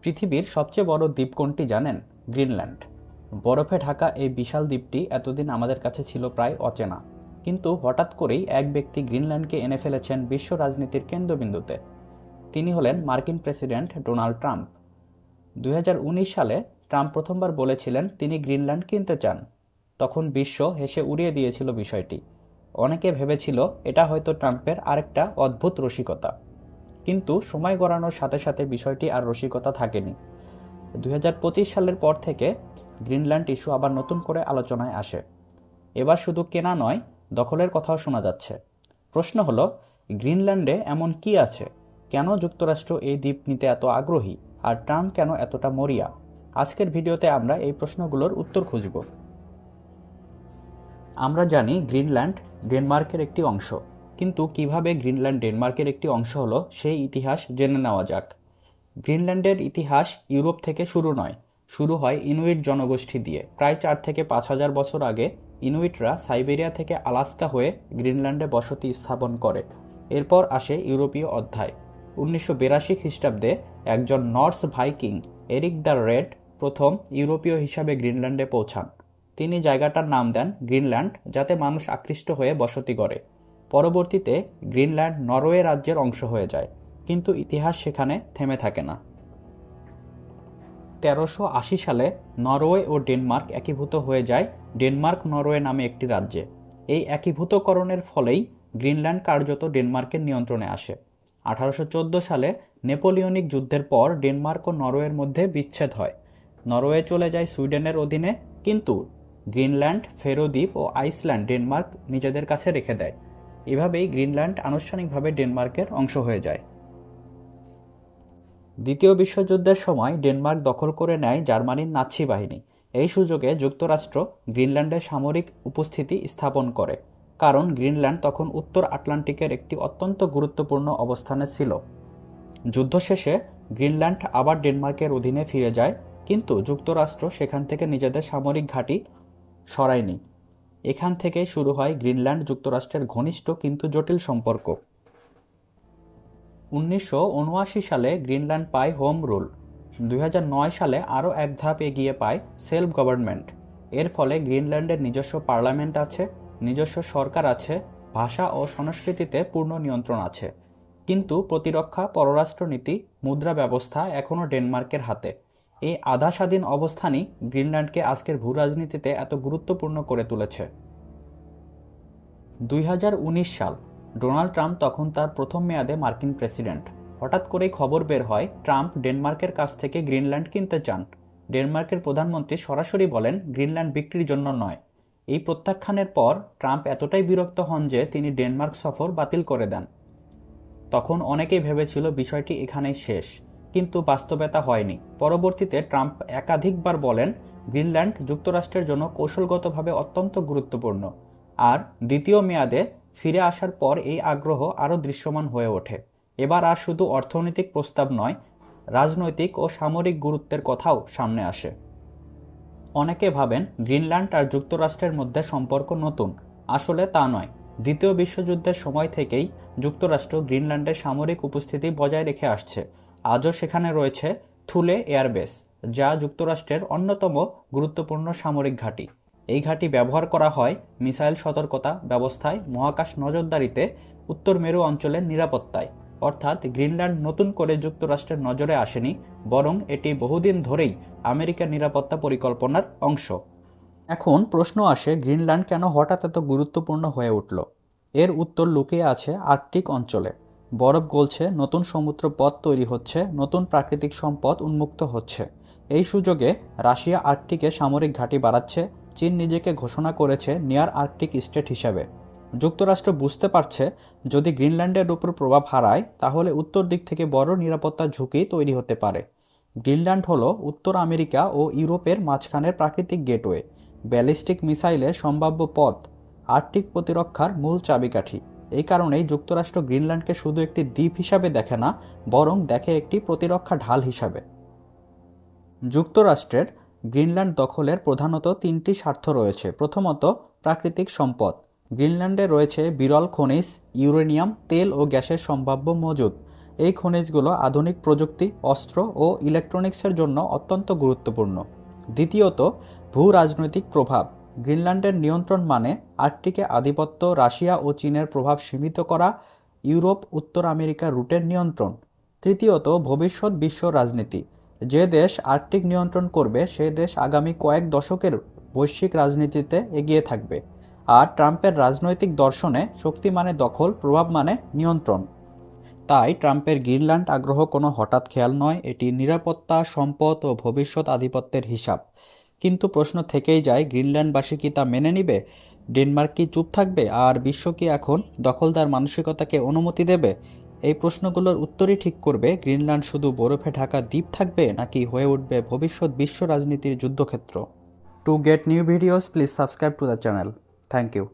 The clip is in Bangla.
পৃথিবীর সবচেয়ে বড় দ্বীপ কোনটি জানেন? গ্রিনল্যান্ড। বরফে ঢাকা এই বিশাল দ্বীপটি এতদিন আমাদের কাছে ছিল প্রায় অচেনা, কিন্তু হঠাৎ করেই এক ব্যক্তি গ্রিনল্যান্ডকে এনে ফেলেছেন বিশ্ব রাজনীতির কেন্দ্রবিন্দুতে। তিনি হলেন মার্কিন প্রেসিডেন্ট ডোনাল্ড ট্রাম্প। 2019 সালে ট্রাম্প প্রথমবার বলেছিলেন তিনি গ্রিনল্যান্ড কিনতে চান। তখন বিশ্ব হেসে উড়িয়ে দিয়েছিল বিষয়টি। অনেকে ভেবেছিল এটা হয়তো ট্রাম্পের আরেকটা অদ্ভুত রসিকতা, কিন্তু সময় গড়ানোর সাথে সাথে বিষয়টি আর রসিকতা থাকেনি। 2025 সালের পর থেকে গ্রিনল্যান্ড ইস্যু আবার নতুন করে আলোচনায় আসে। এবার শুধু কেনা নয়, দখলের কথাও শোনা যাচ্ছে। প্রশ্ন হলো, গ্রিনল্যান্ডে এমন কি আছে? কেন যুক্তরাষ্ট্র এই দ্বীপ নিতে এত আগ্রহী, আর ট্রাম্প কেন এতটা মরিয়া? আজকের ভিডিওতে আমরা এই প্রশ্নগুলোর উত্তর খুঁজব। আমরা জানি গ্রিনল্যান্ড ডেনমার্কের একটি অংশ, কিন্তু কিভাবে গ্রিনল্যান্ড ডেনমার্কের একটি অংশ হলো সেই ইতিহাস জেনে নেওয়া যাক। গ্রিনল্যান্ডের ইতিহাস ইউরোপ থেকে শুরু নয়, শুরু হয় ইনুইট জনগোষ্ঠী দিয়ে। প্রায় 4 থেকে 5,000 বছর আগে ইনুইটরা সাইবেরিয়া থেকে আলাস্কা হয়ে গ্রিনল্যান্ডে বসতি স্থাপন করে। এরপর আসে ইউরোপীয় অধ্যায়। 1982 খ্রিস্টাব্দে একজন Norse Viking Eric the red প্রথম ইউরোপীয় হিসাবে গ্রিনল্যান্ডে পৌঁছান। তিনি জায়গাটার নাম দেন গ্রিনল্যান্ড, যাতে মানুষ আকৃষ্ট হয়ে বসতি গড়ে। পরবর্তীতে গ্রিনল্যান্ড নরওয়ে রাজ্যের অংশ হয়ে যায়, কিন্তু ইতিহাস সেখানে থেমে থাকে না। 1380 সালে নরওয়ে ও ডেনমার্ক একীভূত হয়ে যায় ডেনমার্ক নরওয়ে নামে একটি রাজ্যে। এই একীভূতকরণের ফলেই গ্রিনল্যান্ড কার্যত ডেনমার্কের নিয়ন্ত্রণে আসে। 1814 সালে নেপোলিয়নিক যুদ্ধের পর ডেনমার্ক ও নরওয়ের মধ্যে বিচ্ছেদ হয়। নরওয়ে চলে যায় সুইডেনের অধীনে, কিন্তু গ্রিনল্যান্ড, ফেরো দ্বীপ ও আইসল্যান্ড ডেনমার্ক নিজেদের কাছে রেখে দেয়। এভাবেই গ্রিনল্যান্ড আনুষ্ঠানিকভাবে ডেনমার্কের অংশ হয়ে যায়। দ্বিতীয় বিশ্বযুদ্ধের সময় ডেনমার্ক দখল করে নেয় জার্মানির নাৎসি বাহিনী। এই সুযোগে যুক্তরাষ্ট্র গ্রিনল্যান্ডে সামরিক উপস্থিতি স্থাপন করে, কারণ গ্রিনল্যান্ড তখন উত্তর আটলান্টিকের একটি অত্যন্ত গুরুত্বপূর্ণ অবস্থানে ছিল। যুদ্ধ শেষে গ্রিনল্যান্ড আবার ডেনমার্কের অধীনে ফিরে যায়, কিন্তু যুক্তরাষ্ট্র সেখান থেকে নিজেদের সামরিক ঘাঁটি সরায়নি। এখান থেকেই শুরু হয় গ্রিনল্যান্ড যুক্তরাষ্ট্রের ঘনিষ্ঠ কিন্তু জটিল সম্পর্ক। 1979 সালে গ্রিনল্যান্ড পায় হোম রুল। 2009 সালে আরও এক ধাপ এগিয়ে পায় সেলফ গভর্নমেন্ট। এর ফলে গ্রিনল্যান্ডের নিজস্ব পার্লামেন্ট আছে, নিজস্ব সরকার আছে, ভাষা ও সংস্কৃতিতে পূর্ণ নিয়ন্ত্রণ আছে। কিন্তু প্রতিরক্ষা, পররাষ্ট্রনীতি, মুদ্রা ব্যবস্থা এখনও ডেনমার্কের হাতে। এই আধা স্বাধীন অবস্থানই গ্রিনল্যান্ডকে আজকের ভূরাজনীতিতে এত গুরুত্বপূর্ণ করে তুলেছে। 2019 সাল, ডোনাল্ড ট্রাম্প তখন তার প্রথম মেয়াদে মার্কিন প্রেসিডেন্ট। হঠাৎ করেই খবর বের হয় ট্রাম্প ডেনমার্কের কাছ থেকে গ্রিনল্যান্ড কিনতে চান। ডেনমার্কের প্রধানমন্ত্রী সরাসরি বলেন গ্রিনল্যান্ড বিক্রির জন্য নয়। এই প্রত্যাখ্যানের পর ট্রাম্প এতটাই বিরক্ত হন যে তিনি ডেনমার্ক সফর বাতিল করে দেন। তখন অনেকেই ভেবেছিল বিষয়টি এখানেই শেষ, কিন্তু বাস্তবতা হয়নি। পরবর্তীতে ট্রাম্প একাধিকবার বলেন গ্রিনল্যান্ড যুক্তরাষ্ট্রের জন্য কৌশলগতভাবে অত্যন্ত গুরুত্বপূর্ণ। আর দ্বিতীয় মেয়াদে ফিরে আসার পর এই আগ্রহ আরও দৃশ্যমান হয়ে ওঠে। এবার আর শুধু অর্থনৈতিক প্রস্তাব নয়, রাজনৈতিক ও সামরিক গুরুত্বের কথাও সামনে আসে। অনেকে ভাবেন গ্রিনল্যান্ড আর যুক্তরাষ্ট্রের মধ্যে সম্পর্ক নতুন। আসলে তা নয়। দ্বিতীয় বিশ্বযুদ্ধের সময় থেকেই যুক্তরাষ্ট্র গ্রিনল্যান্ডের সামরিক উপস্থিতি বজায় রেখে আসছে। আজও সেখানে রয়েছে থুলে এয়ারবেস, যা যুক্তরাষ্ট্রের অন্যতম গুরুত্বপূর্ণ সামরিক ঘাঁটি। এই ঘাঁটি ব্যবহার করা হয় মিসাইল সতর্কতা ব্যবস্থায়, মহাকাশ নজরদারিতে, উত্তর মেরু অঞ্চলের নিরাপত্তায়। অর্থাৎ গ্রিনল্যান্ড নতুন করে যুক্তরাষ্ট্রের নজরে আসেনি, বরং এটি বহুদিন ধরেই আমেরিকার নিরাপত্তা পরিকল্পনার অংশ। এখন প্রশ্ন আসে, গ্রিনল্যান্ড কেন হঠাৎ এত গুরুত্বপূর্ণ হয়ে উঠল? এর উত্তর লুকিয়ে আছে আর্কটিক অঞ্চলে। বরফ গলছে, নতুন সমুদ্র পথ তৈরি হচ্ছে, নতুন প্রাকৃতিক সম্পদ উন্মুক্ত হচ্ছে। এই সুযোগে রাশিয়া আর্কটিকে সামরিক ঘাঁটি বাড়াচ্ছে। চীন নিজেকে ঘোষণা করেছে নিয়ার আর্কটিক স্টেট হিসাবে। যুক্তরাষ্ট্র বুঝতে পারছে যদি গ্রিনল্যান্ডের উপর প্রভাব হারায়, তাহলে উত্তর দিক থেকে বড় নিরাপত্তা ঝুঁকি তৈরি হতে পারে। গ্রিনল্যান্ড হলো উত্তর আমেরিকা ও ইউরোপের মাঝখানের প্রাকৃতিক গেটওয়ে, ব্যালিস্টিক মিসাইলের সম্ভাব্য পথ, আর্কটিক প্রতিরক্ষার মূল চাবিকাঠি। এই কারণেই যুক্তরাষ্ট্র গ্রিনল্যান্ডকে শুধু একটি দ্বীপ হিসাবে দেখে না, বরং দেখে একটি প্রতিরক্ষা ঢাল হিসাবে। যুক্তরাষ্ট্রের গ্রিনল্যান্ড দখলের প্রধানত 3টি স্বার্থ রয়েছে। প্রথমত, প্রাকৃতিক সম্পদ। গ্রিনল্যান্ডে রয়েছে বিরল খনিজ, ইউরেনিয়াম, তেল ও গ্যাসের সম্ভাব্য মজুদ, এই খনিজগুলো আধুনিক প্রযুক্তি, অস্ত্র ও ইলেকট্রনিক্সের জন্য অত্যন্ত গুরুত্বপূর্ণ। দ্বিতীয়ত, ভূ রাজনৈতিক প্রভাব। গ্রিনল্যান্ডের নিয়ন্ত্রণ মানে আর্কটিকে আধিপত্য, রাশিয়া ও চীনের প্রভাব সীমিত করা, ইউরোপ উত্তর আমেরিকার রুটের নিয়ন্ত্রণ। তৃতীয়ত, ভবিষ্যৎ বিশ্ব রাজনীতি। যে দেশ আর্কটিক নিয়ন্ত্রণ করবে সে দেশ আগামী কয়েক দশকের বৈশ্বিক রাজনীতিতে এগিয়ে থাকবে। আর ট্রাম্পের রাজনৈতিক দর্শনে শক্তি মানে দখল, প্রভাব মানে নিয়ন্ত্রণ। তাই ট্রাম্পের গ্রিনল্যান্ড আগ্রহ কোনো হঠাৎ খেয়াল নয়, এটি নিরাপত্তা, সম্পদ ও ভবিষ্যৎ আধিপত্যের হিসাব। কিন্তু প্রশ্ন থেকেই যায়, গ্রিনল্যান্ডবাসী কি তা মেনে নিবে? ডেনমার্ক কি চুপ থাকবে? আর বিশ্ব কি এখন দখলদার মানসিকতাকে অনুমতি দেবে? এই প্রশ্নগুলোর উত্তরই ঠিক করবে গ্রিনল্যান্ড শুধু বরফে ঢাকা দ্বীপ থাকবে নাকি হয়ে উঠবে ভবিষ্যৎ বিশ্ব রাজনীতির যুদ্ধক্ষেত্র। To get new videos, please subscribe to the channel. Thank you.